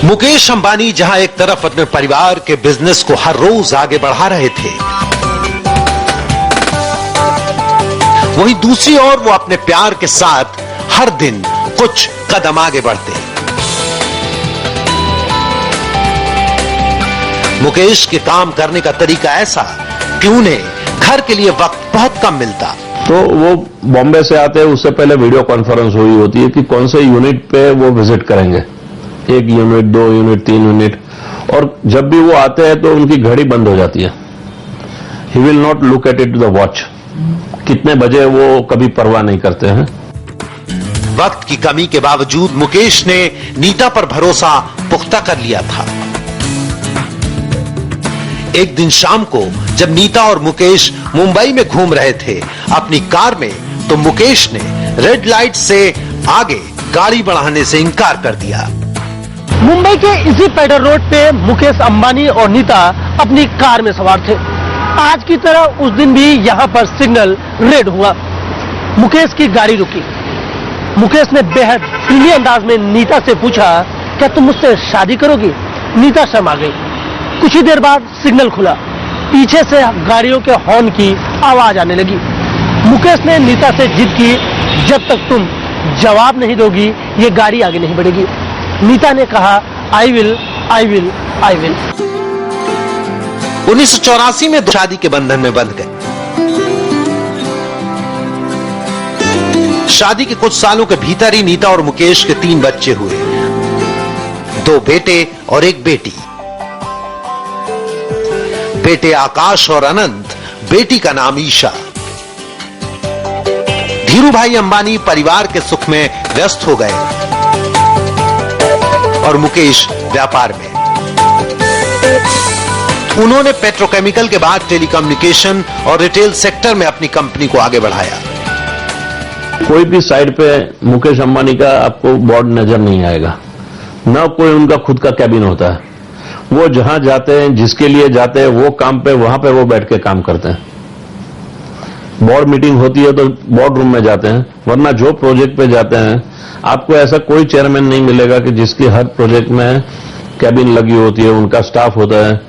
मुकेश अंबानी जहां एक तरफ अपने परिवार के बिजनेस को हर रोज आगे बढ़ा रहे थे, वहीं दूसरी ओर वो अपने प्यार के साथ हर दिन कुछ कदम आगे बढ़ते। मुकेश के काम करने का तरीका ऐसा कि उन्हें घर के लिए वक्त बहुत कम मिलता। तो वो बॉम्बे से आते हैं, उससे पहले वीडियो कॉन्फ्रेंस हुई होती है कि कौन से यूनिट पे वो विजिट करेंगे, 1 यूनिट, 2 यूनिट, 3 यूनिट। और जब भी वो आते हैं तो उनकी घड़ी बंद हो जाती है। He will not look at it the watch, कितने बजे वो कभी परवाह नहीं करते हैं। वक्त की कमी के बावजूद मुकेश ने नीता पर भरोसा पुख्ता कर लिया था। एक दिन शाम को जब नीता और मुकेश मुंबई में घूम रहे थे अपनी कार में, तो मुकेश ने रेड लाइट से आगे गाड़ी बढ़ाने से इनकार कर दिया। मुंबई के इसी पेडर रोड पे मुकेश अंबानी और नीता अपनी कार में सवार थे। आज की तरह उस दिन भी यहाँ पर सिग्नल रेड हुआ। मुकेश की गाड़ी रुकी। मुकेश ने बेहद फ्रीली अंदाज में नीता से पूछा, क्या तुम मुझसे शादी करोगी? नीता शर्मा गई। कुछ ही देर बाद सिग्नल खुला। पीछे से गाड़ियों के हॉर्न की आवाज आने लगी। मुकेश ने नीता से जिद की, जब तक तुम जवाब नहीं दोगी ये गाड़ी आगे नहीं बढ़ेगी। नीता ने कहा, I will, I will, I will. 1984 में शादी के बंधन में बंध गए। शादी के कुछ सालों के भीतर ही नीता और मुकेश के 3 बच्चे हुए, 2 बेटे और 1 बेटी। बेटे आकाश और अनंत, बेटी का नाम ईशा। धीरू भाई अंबानी परिवार के सुख में व्यस्त हो गए और मुकेश व्यापार में। उन्होंने पेट्रोकेमिकल के बाद टेलीकम्युनिकेशन और रिटेल सेक्टर में अपनी कंपनी को आगे बढ़ाया। कोई भी साइड पे मुकेश अंबानी का आपको बोर्ड नजर नहीं आएगा, ना कोई उनका खुद का कैबिन होता है। वो जहां जाते हैं, जिसके लिए जाते हैं, वो काम पे वहां पे वो बैठ के काम करते हैं। बोर्ड मीटिंग होती है तो बोर्ड रूम में जाते हैं, वरना जो प्रोजेक्ट पे जाते हैं आपको ऐसा कोई चेयरमैन नहीं मिलेगा कि जिसकी हर प्रोजेक्ट में कैबिन लगी होती है, उनका स्टाफ होता है।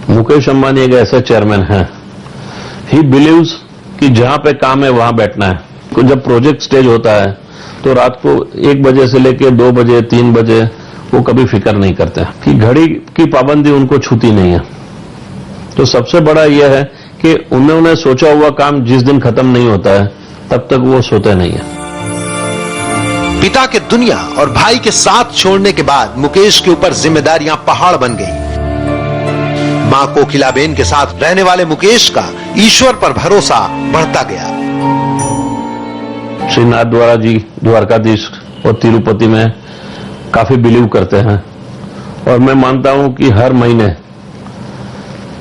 मुकेश अंबानी एक ऐसा चेयरमैन है। ही बिलीव्स कि जहां पे काम है वहां बैठना है। तो जब प्रोजेक्ट स्टेज होता है तो रात को 1 बजे से लेकर 2 बजे, 3 बजे वो कभी फिक्र नहीं करते कि घड़ी की पाबंदी उनको छूती नहीं है। तो सबसे बड़ा यह है कि उन्होंने सोचा हुआ काम जिस दिन खत्म नहीं होता है तब तक वो सोते नहीं है। पिता के दुनिया और भाई के साथ छोड़ने के बाद मुकेश के ऊपर जिम्मेदारियां पहाड़ बन गई। मां कोकिलाबेन के साथ रहने वाले मुकेश का ईश्वर पर भरोसा बढ़ता गया। श्री नाथद्वारा जी द्वारकाधीश और तिरुपति में काफी बिलीव करते हैं और मैं मानता हूं कि हर महीने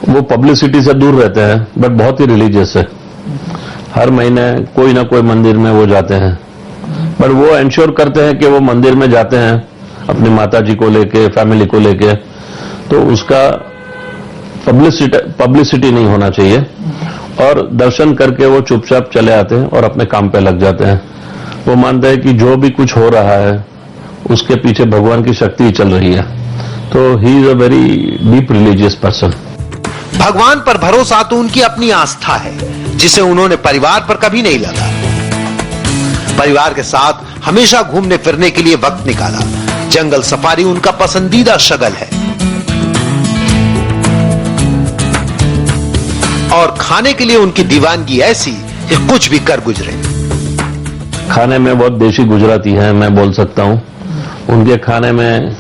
वो पब्लिसिटी से दूर रहते हैं, बट बहुत ही रिलीजियस है। हर महीने कोई ना कोई मंदिर में वो जाते हैं, बट वो इंश्योर करते हैं कि वो मंदिर में जाते हैं अपनी माता जी को लेके, फैमिली को लेके, तो उसका पब्लिसिटी नहीं होना चाहिए। और दर्शन करके वो चुपचाप चले आते हैं और अपने काम पे लग जाते हैं। वो मानते हैं कि जो भी कुछ हो रहा है उसके पीछे भगवान की शक्ति चल रही है। तो he is a very deep religious person. भगवान पर भरोसा तो उनकी अपनी आस्था है, जिसे उन्होंने परिवार पर कभी नहीं लगा। परिवार के साथ हमेशा घूमने फिरने के लिए वक्त निकाला। जंगल सफारी उनका पसंदीदा शगल है। और खाने के लिए उनकी दीवानगी ऐसी कि कुछ भी कर गुजरे। खाने में बहुत देशी गुजराती है, मैं बोल सकता हूं। उनके खाने में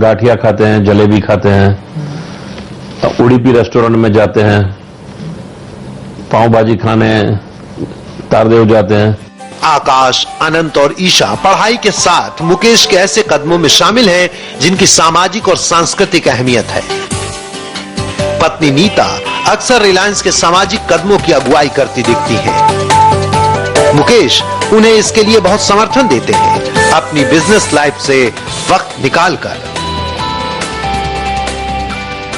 गाठिया खाते हैं, जलेबी खाते हैं, उड़ीपी रेस्टोरेंट में जाते हैं, पाव भाजी खाने तारदेव जाते हैं। आकाश, अनंत और ईशा पढ़ाई के साथ मुकेश के ऐसे कदमों में शामिल हैं जिनकी सामाजिक और सांस्कृतिक अहमियत है। पत्नी नीता अक्सर रिलायंस के सामाजिक कदमों की अगुवाई करती दिखती हैं। मुकेश उन्हें इसके लिए बहुत समर्थन देते हैं, अपनी बिजनेस लाइफ से वक्त निकालकर।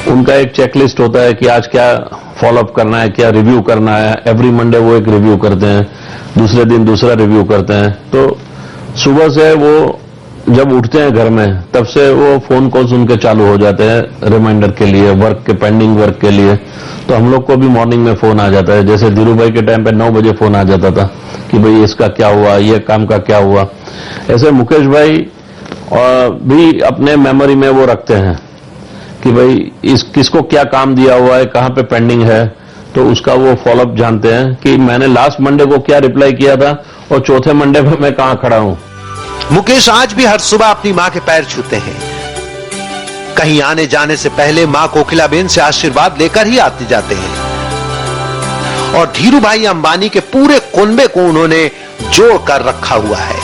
उनका एक चेकलिस्ट होता है कि आज क्या फॉलोअप करना है, क्या रिव्यू करना है। एवरी मंडे वो एक रिव्यू करते हैं, दूसरे दिन दूसरा रिव्यू करते हैं। तो सुबह से वो जब उठते हैं घर में, तब से वो फोन कॉल्स उनके चालू हो जाते हैं रिमाइंडर के लिए, वर्क के पेंडिंग वर्क के लिए। तो हम लोग को भी मॉर्निंग में फोन आ जाता है, जैसे धीरू भाई के टाइम पे 9 बजे फोन आ जाता था कि भाई इसका क्या हुआ, ये काम का क्या हुआ। ऐसे मुकेश भाई भी अपने मेमोरी में वो रखते हैं कि भाई किसको क्या काम दिया हुआ है, कहां पे पेंडिंग है, तो उसका वो फॉलोअप जानते हैं कि मैंने लास्ट मंडे को क्या रिप्लाई किया था और चौथे मंडे पे मैं कहां खड़ा हूं। मुकेश आज भी हर सुबह अपनी मां के पैर छूते हैं। कहीं आने जाने से पहले मां कोकिलाबेन से आशीर्वाद लेकर ही आते जाते हैं। और धीरू भाई अंबानी के पूरे कुनबे को उन्होंने जोड़ कर रखा हुआ है,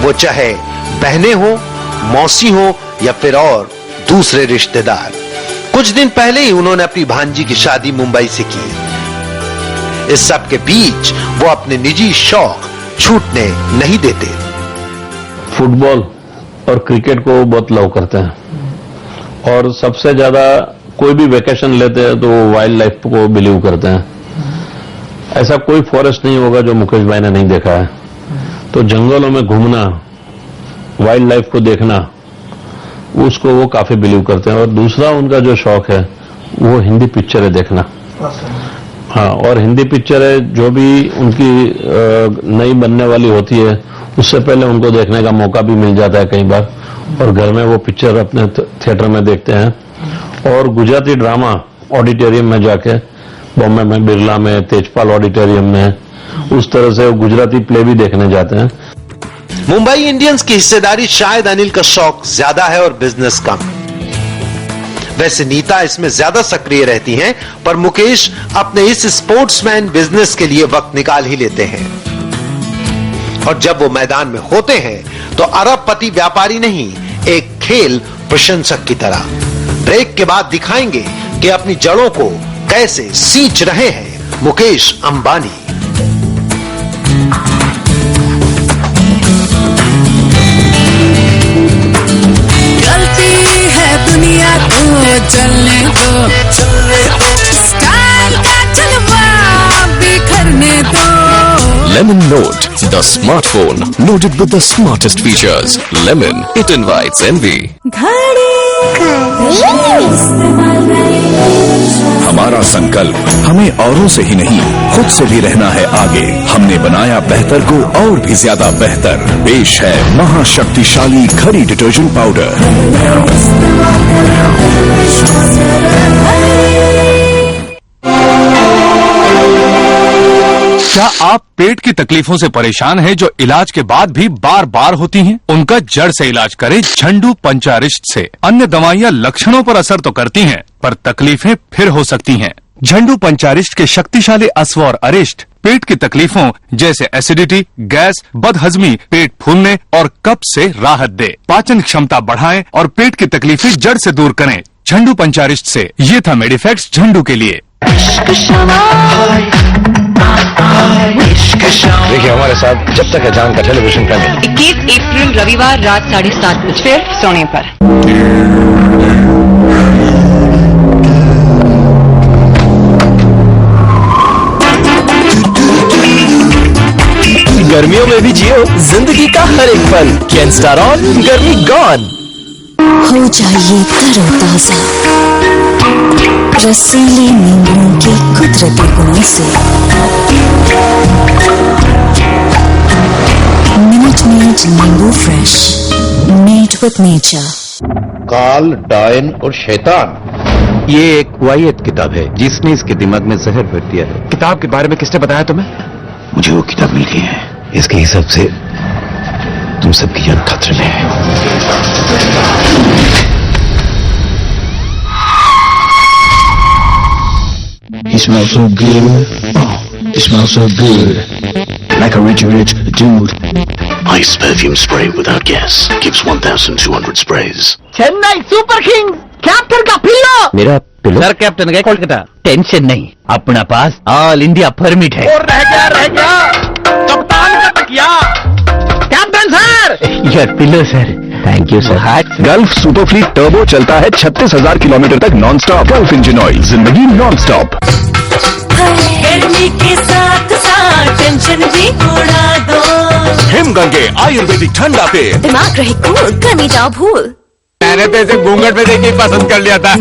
वो चाहे बहनें हो, मौसी हो या फिर और दूसरे रिश्तेदार। कुछ दिन पहले ही उन्होंने अपनी भांजी की शादी मुंबई से की। इस सब के बीच वो अपने निजी शौक छूटने नहीं देते। फुटबॉल और क्रिकेट को बहुत लव करते हैं और सबसे ज्यादा कोई भी वेकेशन लेते हैं तो वो वाइल्ड लाइफ को बिलीव करते हैं। ऐसा कोई फॉरेस्ट नहीं होगा जो मुकेश भाई ने नहीं देखा है। तो जंगलों में घूमना, वाइल्ड लाइफ को देखना, उसको वो काफी बिलीव करते हैं। और दूसरा उनका जो शौक है वो हिंदी पिक्चरें देखना। हाँ, और हिंदी पिक्चरें जो भी उनकी नई बनने वाली होती है उससे पहले उनको देखने का मौका भी मिल जाता है कई बार, और घर में वो पिक्चर अपने थिएटर में देखते हैं। और गुजराती ड्रामा ऑडिटोरियम में जाके, बॉम्बे में बिरला में, तेजपाल ऑडिटोरियम में, उस तरह से वो गुजराती प्ले भी देखने जाते हैं। मुंबई इंडियंस की हिस्सेदारी शायद अनिल का शौक ज्यादा है और बिजनेस कम। वैसे नीता इसमें ज्यादा सक्रिय रहती हैं, पर मुकेश अपने इस स्पोर्ट्समैन बिजनेस के लिए वक्त निकाल ही लेते हैं। और जब वो मैदान में होते हैं तो अरबपति व्यापारी नहीं, एक खेल प्रशंसक की तरह। ब्रेक के बाद दिखाएंगे कि अपनी जड़ों को कैसे सींच रहे हैं मुकेश अंबानी। गलती है दुनिया को चलने दो, स्टाइल का जलवा बिखरने दो। Lemon Note, the smartphone loaded with the smartest features. Lemon, it invites envy. हमारा संकल्प हमें औरों से ही नहीं, खुद से भी रहना है आगे। हमने बनाया बेहतर को और भी ज्यादा बेहतर। पेश है महाशक्तिशाली घड़ी डिटर्जेंट पाउडर। क्या आप पेट की तकलीफों से परेशान हैं जो इलाज के बाद भी बार बार होती हैं? उनका जड़ से इलाज करें झंडू पंचारिष्ट से। अन्य दवाइयां लक्षणों पर असर तो करती हैं, पर तकलीफें फिर हो सकती हैं। झंडू पंचारिष्ट के शक्तिशाली अश्व और अरिष्ट पेट की तकलीफों जैसे एसिडिटी, गैस, बदहजमी, पेट फूलने और कब्ज से राहत दे, पाचन क्षमता बढ़ाएं और पेट की तकलीफें जड़ से दूर करें। झंडू पंचारिष्ट से। ये था मेडिफेक्स झंडू के लिए। देखिए हमारे साथ जब तक है जान का टेलीविजन पैनल। 21 अप्रैल रविवार रात 7:30 बजे फिर सोने पर। गर्मियों में भी जियो जिंदगी का हर एक पल। कैन स्टार ऑन, गर्मी गॉन। हो जाइए तरोताजा रसीले नींबू के कुदरती गुणों से। मिनट नींबू फ्रेश, मेड विद नेचर। काल, डायन और शैतान, ये एक वाहियत किताब है जिसने इसके दिमाग में जहर भर दिया है। किताब के बारे में किसने बताया तुम्हें? मुझे वो किताब मिल गई है। इसके हिसाब से तुम सबकी जान खतरे में है। He smells so good. Oh, he smells so good. Like a rich dude. Ice perfume spray without gas gives 1,200 sprays. Chennai super Kings captain का पिल्लो। मेरा पिल्लो? सर कैप्टन गए कोलकाता। टेंशन नहीं, अपना पास ऑल इंडिया परमिट है। और रह गया कप्तान का तकिया। Captain sir your pillow sir. Thank you sir. Gulf Superfleet Turbo चलता है 36,000 किलोमीटर तक non stop. Gulf engine oil, जिंदगी नॉन स्टॉप। गर्मी के साथ साथ टेंशन भी उड़ा दो। हिमगंगे आयुर्वेदिक ठंडा तेल। दिमाग रहे कूल, कमी जाओ भूल। मैंने तो इसे घूंघट में देख के पसंद कर लिया था।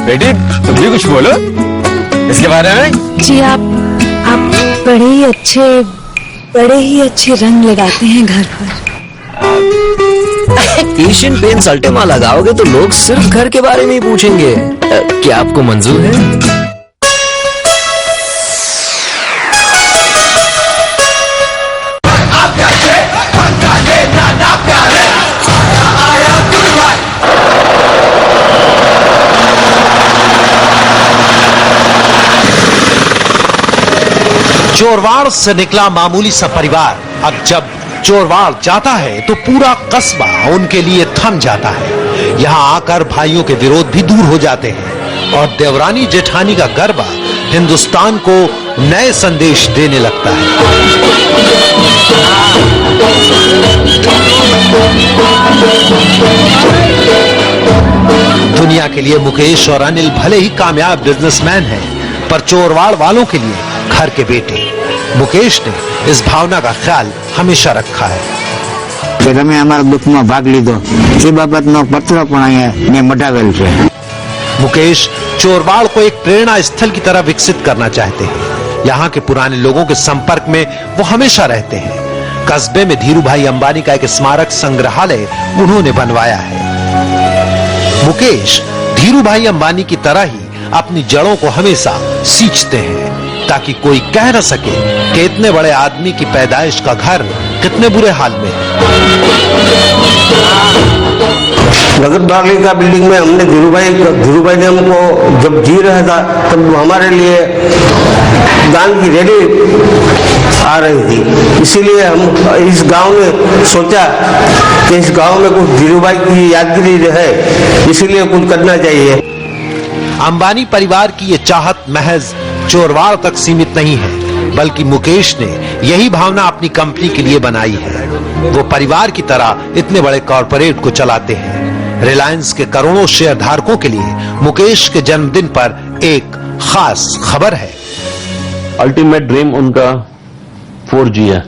बेटी तुम भी कुछ बोलो इसके बारे में। जी आप बड़े ही अच्छे रंग लगाते हैं घर पर। एशियन पेंट्स अल्टेमा लगाओगे तो लोग सिर्फ घर के बारे में ही पूछेंगे। क्या आपको मंजूर है? चोरवाड़ से निकला मामूली सा परिवार अब जब चोरवाड़ जाता है तो पूरा कस्बा उनके लिए थम जाता है। यहाँ आकर भाइयों के विरोध भी दूर हो जाते हैं और देवरानी जेठानी का गरबा हिंदुस्तान को नए संदेश देने लगता है। दुनिया के लिए मुकेश और अनिल भले ही कामयाब बिजनेसमैन हैं, पर चोरवाड़ वालों के लिए घर के बेटे। मुकेश ने इस भावना का ख्याल हमेशा रखा है। તમે અમારા દુઃખમાં ભાગ લીધો એ બાબતનો પત્ર પણ અહીંયા મેં મટાવેલ છે। मुकेश चोरवाड़ को एक प्रेरणा स्थल की तरह विकसित करना चाहते हैं। यहाँ के पुराने लोगों के संपर्क में वो हमेशा रहते हैं। कस्बे में धीरूभाई अंबानी का एक स्मारक संग्रहालय उन्होंने बनवाया है। मुकेश धीरूभाई अंबानी की तरह ही अपनी जड़ों को हमेशा सींचते हैं ताकि कोई कह न सके कि इतने बड़े आदमी की पैदाइश का घर कितने बुरे हाल में है। नगर पालिका बिल्डिंग में हमने धीरूभाई ने हमको जब जी रहा था तब हमारे लिए दान की रैली आ रही थी, इसीलिए हम इस गांव ने सोचा कि इस गांव में कुछ धीरूभाई की यादगिरी रहे, इसीलिए कुछ करना चाहिए। अंबानी परिवार की ये चाहत महज चोरवाड़ तक सीमित नहीं है, बल्कि मुकेश ने यही भावना अपनी कंपनी के लिए बनाई है। वो परिवार की तरह इतने बड़े कॉरपोरेट को चलाते हैं। रिलायंस के करोड़ों शेयर धारकों के लिए मुकेश के जन्मदिन पर एक खास खबर है। अल्टीमेट ड्रीम उनका 4G है,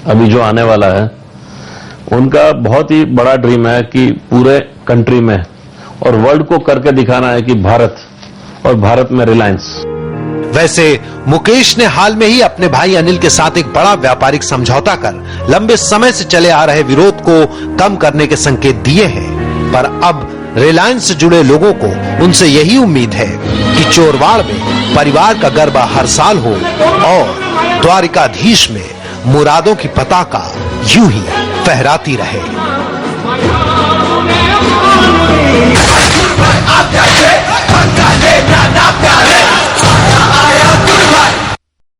अभी जो आने वाला है। उनका बहुत ही बड़ा ड्रीम है कि पूरे कंट्री में और वर्ल्ड को करके दिखाना है कि भारत और भारत में रिलायंस। वैसे मुकेश ने हाल में ही अपने भाई अनिल के साथ एक बड़ा व्यापारिक समझौता कर लंबे समय से चले आ रहे विरोध को कम करने के संकेत दिए हैं, पर अब रिलायंस से जुड़े लोगों को उनसे यही उम्मीद है कि चोरवाड़ में परिवार का गरबा हर साल हो और द्वारिकाधीश में मुरादों की पताका यूं ही फहराती रहे।